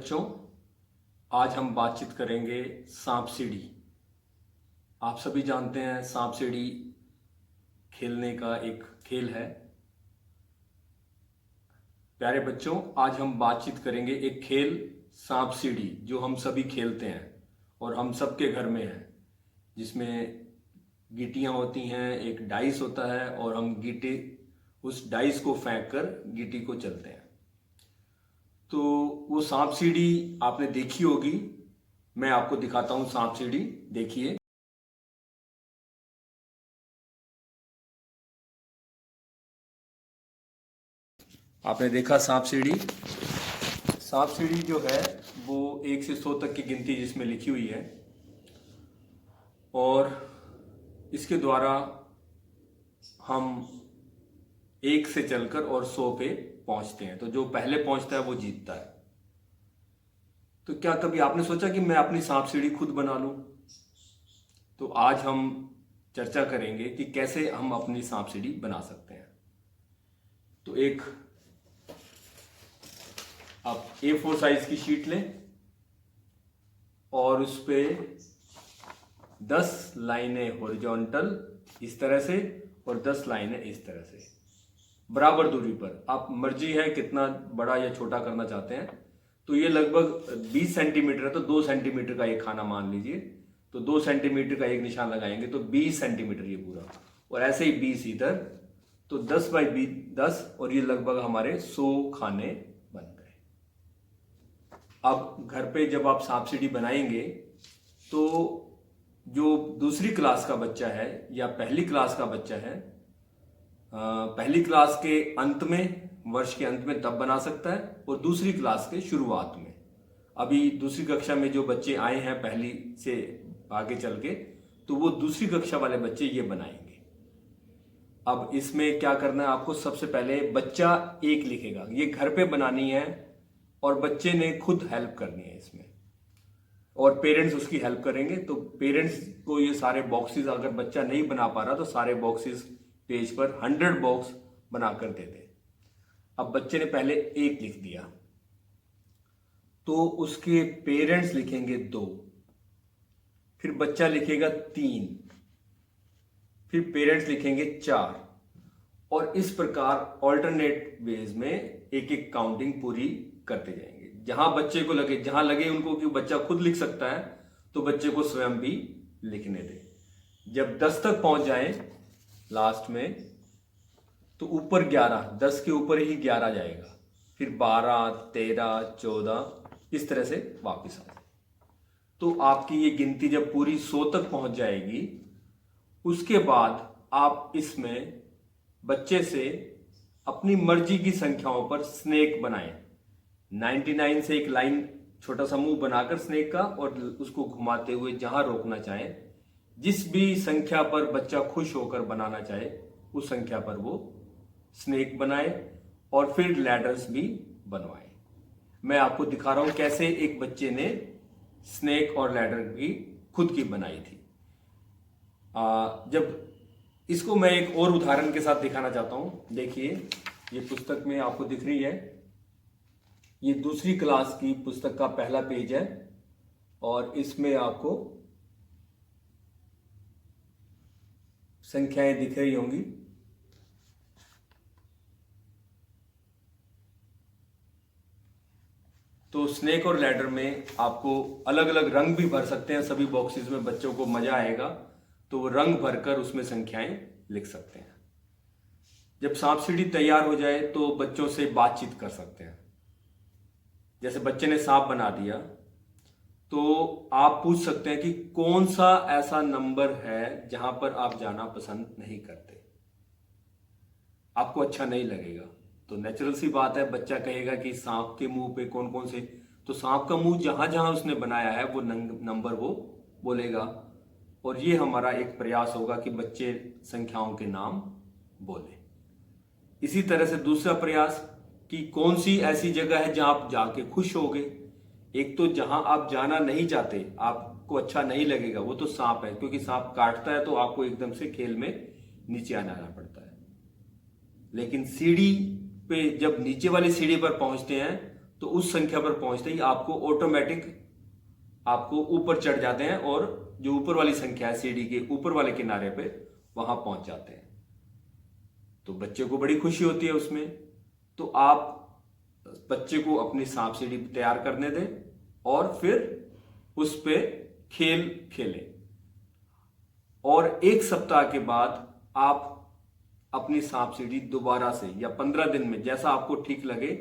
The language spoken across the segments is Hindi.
बच्चों, आज हम बातचीत करेंगे सांप सीढ़ी। आप सभी जानते हैं सांप सीढ़ी खेलने का एक खेल है। प्यारे बच्चों, आज हम बातचीत करेंगे एक खेल सांप सीढ़ी जो हम सभी खेलते हैं और हम सबके घर में है, जिसमें गीटियां होती हैं, एक डाइस होता है और हम गीटे उस डाइस को फेंक कर गीटी को चलते हैं। तो वो सांप सीढ़ी आपने देखी होगी। मैं आपको दिखाता हूं सांप सीढ़ी। देखिए, आपने देखा सांप सीढ़ी। सांप सीढ़ी जो है वो 1 से 100 तक की गिनती जिसमें लिखी हुई है और इसके द्वारा हम 1 से चलकर और 100 पे पहुंचते हैं। तो जो पहले पहुंचता है वो जीतता है। तो क्या कभी आपने सोचा कि मैं अपनी सांप सीढ़ी खुद बना लूं? तो आज हम चर्चा करेंगे कि कैसे हम अपनी सांप सीढ़ी बना सकते हैं। तो एक आप A4 साइज की शीट लें और उस पे 10 लाइनें हॉरिजॉन्टल इस तरह से और 10 लाइनें इस तरह से बराबर दूरी पर। आप मर्जी है कितना बड़ा या छोटा करना चाहते हैं। तो ये लगभग 20 सेंटीमीटर है, तो 2 सेंटीमीटर का एक खाना मान लीजिए। तो 2 सेंटीमीटर का एक निशान लगाएंगे तो 20 सेंटीमीटर ये पूरा, और ऐसे ही 20 इधर, तो 10 बाई 10, और ये लगभग हमारे 100 खाने बन गए। अब घर पे जब आप सांप सीढ़ी बनाएंगे तो जो दूसरी क्लास का बच्चा है या पहली क्लास का बच्चा है, पहली क्लास के अंत में, वर्ष के अंत में तब बना सकता है, और दूसरी क्लास के शुरुआत में। अभी दूसरी कक्षा में जो बच्चे आए हैं पहली से आगे चल के, तो वो दूसरी कक्षा वाले बच्चे ये बनाएंगे। अब इसमें क्या करना है आपको, सबसे पहले बच्चा एक लिखेगा, ये घर पे बनानी है और बच्चे ने खुद हेल्प करनी है इसमें, और पेरेंट्स उसकी हेल्प करेंगे। तो पेरेंट्स को ये सारे बॉक्सेस, अगर बच्चा नहीं बना पा रहा तो सारे बॉक्सेस पेज पर 100 बॉक्स बनाकर दे दे। अब बच्चे ने पहले 1 लिख दिया, तो उसके पेरेंट्स लिखेंगे 2, फिर बच्चा लिखेगा 3, फिर पेरेंट्स लिखेंगे 4, और इस प्रकार ऑल्टरनेट वेज में एक एक काउंटिंग पूरी करते जाएंगे। जहां बच्चे को लगे, जहां लगे उनको कि बच्चा खुद लिख सकता है, तो बच्चे को स्वयं भी लिखने दे। जब 10 तक पहुंच जाए लास्ट में, तो ऊपर 11, 10 के ऊपर ही 11 जाएगा, फिर 12, 13, 14 इस तरह से वापस आ जाए। तो आपकी ये गिनती जब पूरी 100 तक पहुंच जाएगी, उसके बाद आप इसमें बच्चे से अपनी मर्जी की संख्याओं पर स्नेक बनाएं। 99 से एक लाइन, छोटा सा मुंह बनाकर स्नेक का, और उसको घुमाते हुए जहां रोकना चाहे, जिस भी संख्या पर बच्चा खुश होकर बनाना चाहे उस संख्या पर वो स्नेक बनाए, और फिर लैडर्स भी बनवाए। मैं आपको दिखा रहा हूं कैसे एक बच्चे ने स्नेक और लैडर भी खुद की बनाई थी। जब इसको मैं एक और उदाहरण के साथ दिखाना चाहता हूं। देखिए, ये पुस्तक में आपको दिख रही है, ये दूसरी क्लास की पुस्तक का पहला पेज है, और इसमें आपको संख्याएं दिख रही होंगी। तो स्नेक और लैडर में आपको अलग अलग रंग भी भर सकते हैं सभी बॉक्सेस में। बच्चों को मजा आएगा तो वो रंग भरकर उसमें संख्याएं लिख सकते हैं। जब सांप सीढ़ी तैयार हो जाए तो बच्चों से बातचीत कर सकते हैं। जैसे बच्चे ने सांप बना दिया, तो आप पूछ सकते हैं कि कौन सा ऐसा नंबर है जहां पर आप जाना पसंद नहीं करते, आपको अच्छा नहीं लगेगा। तो नेचुरल सी बात है, बच्चा कहेगा कि सांप के मुंह पे कौन कौन से, तो सांप का मुंह जहां जहां उसने बनाया है वो नंबर वो बोलेगा, और ये हमारा एक प्रयास होगा कि बच्चे संख्याओं के नाम बोले। इसी तरह से दूसरा प्रयास कि कौन सी ऐसी जगह है जहां आप जाके खुश होगे। एक तो जहां आप जाना नहीं चाहते, आपको अच्छा नहीं लगेगा, वो तो सांप है, क्योंकि सांप काटता है तो आपको एकदम से खेल में नीचे आना पड़ता है। लेकिन सीढ़ी पे जब नीचे वाली सीढ़ी पर पहुंचते हैं तो उस संख्या पर पहुंचते ही आपको ऑटोमेटिक आपको ऊपर चढ़ जाते हैं और जो ऊपर वाली संख्या है सीढ़ी के ऊपर वाले किनारे पे वहां पहुंच जाते हैं। तो बच्चे को बड़ी खुशी होती है उसमें। तो आप बच्चे को अपनी सांप सीढ़ी तैयार करने दें और फिर उस पे खेल खेलें। और 1 सप्ताह के बाद आप अपनी सांप सीढ़ी दोबारा से या 15 दिन में, जैसा आपको ठीक लगे,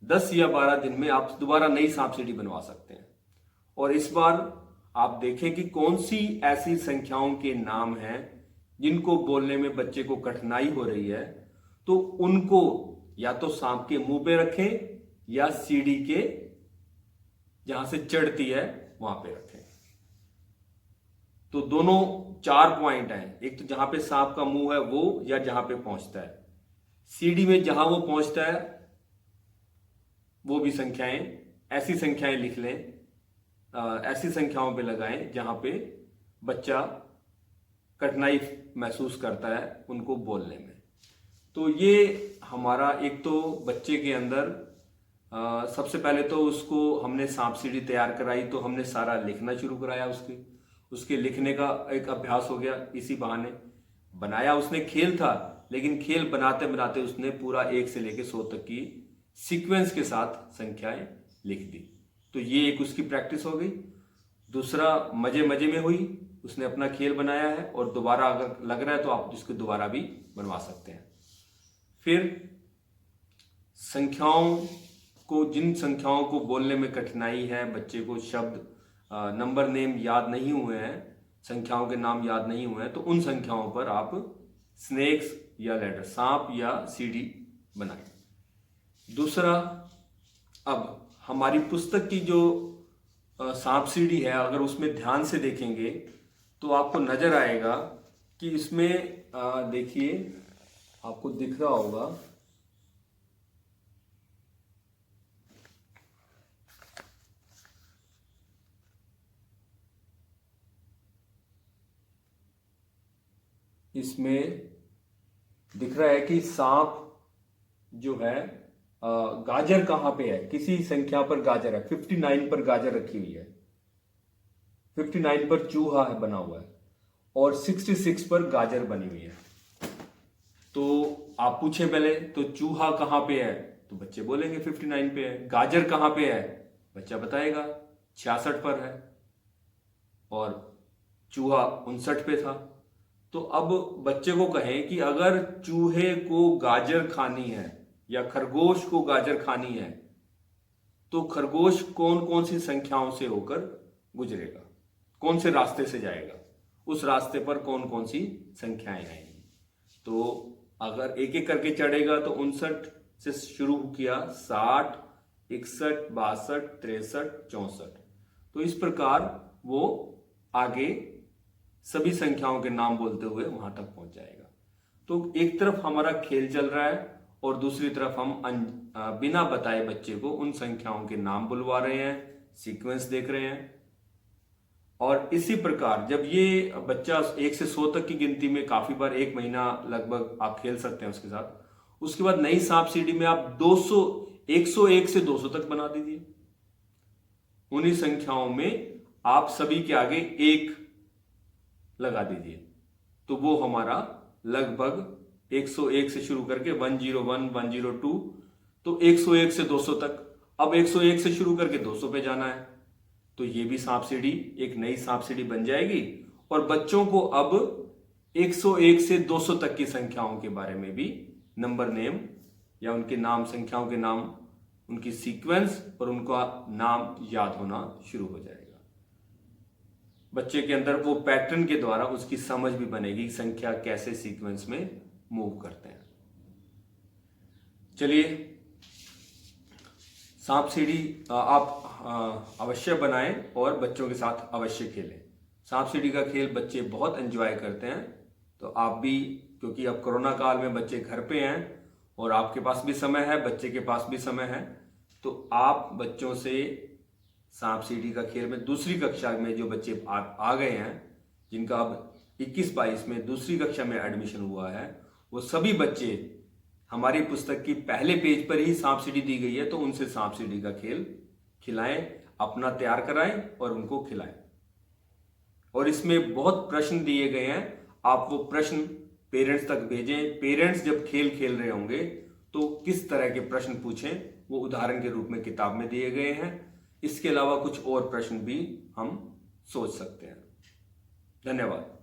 10 या 12 दिन में आप दोबारा नई सांप सीढ़ी बनवा सकते हैं। और इस बार आप देखें कि कौन सी ऐसी संख्याओं के नाम हैं जिनको बोलने में बच्चे को कठिनाई हो रही है, तो उनको या तो सांप के मुंह पे रखें या सीढ़ी के जहां से चढ़ती है वहां पे रखें। तो दोनों 4 पॉइंट हैं, एक तो जहां पे सांप का मुंह है वो, या जहां पे पहुंचता है सीढ़ी में, जहां वो पहुंचता है वो भी संख्याएं, ऐसी संख्याएं लिख लें, ऐसी संख्याओं पे लगाएं जहां पे बच्चा कठिनाई महसूस करता है उनको बोलने में। तो ये हमारा एक तो बच्चे के अंदर सबसे पहले तो उसको हमने सांप सीढ़ी तैयार कराई, तो हमने सारा लिखना शुरू कराया, उसके लिखने का एक अभ्यास हो गया। इसी बहाने बनाया उसने, खेल था, लेकिन खेल बनाते बनाते उसने पूरा 1 से लेकर 100 तक की सीक्वेंस के साथ संख्याएं लिख दी। तो ये एक उसकी प्रैक्टिस हो गई। दूसरा, मजे मजे में हुई, उसने अपना खेल बनाया है और दोबारा अगर लग रहा है तो आप उसको दोबारा भी बनवा सकते हैं। फिर संख्याओं को, जिन संख्याओं को बोलने में कठिनाई है, बच्चे को शब्द नंबर नेम याद नहीं हुए हैं, संख्याओं के नाम याद नहीं हुए हैं, तो उन संख्याओं पर आप स्नेक्स या लैडर, सांप या सीढ़ी बनाएं। दूसरा, अब हमारी पुस्तक की जो सांप सीढ़ी है, अगर उसमें ध्यान से देखेंगे तो आपको नजर आएगा कि इसमें देखिए, आपको दिख रहा होगा इसमें दिख रहा है कि सांप जो है, गाजर कहां पे है, किसी संख्या पर गाजर है, 59 पर गाजर रखी हुई है, 59 पर चूहा है बना हुआ है, और 66 पर गाजर बनी हुई है। तो आप पूछे पहले तो चूहा कहां पे है, तो बच्चे बोलेंगे 59 पे है। गाजर कहां पे है, बच्चा बताएगा 66 पर है, और चूहा 59 पे था। तो अब बच्चे को कहें कि अगर चूहे को गाजर खानी है या खरगोश को गाजर खानी है, तो खरगोश कौन कौन सी संख्याओं से होकर गुजरेगा, कौन से रास्ते से जाएगा, उस रास्ते पर कौन कौन सी संख्याएं आएंगी। तो अगर एक एक करके चढ़ेगा तो 59 से शुरू किया, 60, 61, 62, 63, 64। तो इस प्रकार वो आगे सभी संख्याओं के नाम बोलते हुए वहां तक पहुंच जाएगा। तो एक तरफ हमारा खेल चल रहा है और दूसरी तरफ हम बिना बताए बच्चे को उन संख्याओं के नाम बुलवा रहे हैं, सीक्वेंस देख रहे हैं। और इसी प्रकार जब ये बच्चा 1 से 100 तक की गिनती में काफी बार 1 महीना लगभग आप खेल सकते हैं उसके साथ, उसके बाद नई सांप सीढ़ी में आप 200, 101 से 200 तक बना दीजिए। उन्हीं संख्याओं में आप सभी के आगे 1 लगा दीजिए, तो वो हमारा लगभग 101 से शुरू करके 101, 102, तो 101 से 200 तक। अब 101 से शुरू करके 200 पे जाना है, तो ये भी सांप सीढ़ी एक नई सांप सीढ़ी बन जाएगी। और बच्चों को अब 101 से 200 तक की संख्याओं के बारे में भी नंबर नेम या उनके नाम, संख्याओं के नाम, उनकी सीक्वेंस और उनका नाम याद होना शुरू हो जाएगा। बच्चे के अंदर वो पैटर्न के द्वारा उसकी समझ भी बनेगी, संख्या कैसे सीक्वेंस में मूव करते हैं। चलिए, सांप सीढ़ी आप अवश्य बनाएं और बच्चों के साथ अवश्य खेलें। सांप सीढ़ी का खेल बच्चे बहुत एंजॉय करते हैं, तो आप भी, क्योंकि अब कोरोना काल में बच्चे घर पे हैं और आपके पास भी समय है, बच्चे के पास भी समय है, तो आप बच्चों से सांप सीढ़ी का खेल में दूसरी कक्षा में जो बच्चे आ गए हैं, जिनका अब 21-22 में दूसरी कक्षा में एडमिशन हुआ है, वो सभी बच्चे हमारी पुस्तक की पहले पेज पर ही सांप सीढ़ी दी गई है, तो उनसे सांप सीढ़ी का खेल खिलाएं, अपना तैयार कराएं और उनको खिलाएं। और इसमें बहुत प्रश्न दिए गए हैं, आप वो प्रश्न पेरेंट्स तक भेजें। पेरेंट्स जब खेल खेल रहे होंगे तो किस तरह के प्रश्न पूछें, वो उदाहरण के रूप में किताब में दिए गए हैं। इसके अलावा कुछ और प्रश्न भी हम सोच सकते हैं। धन्यवाद।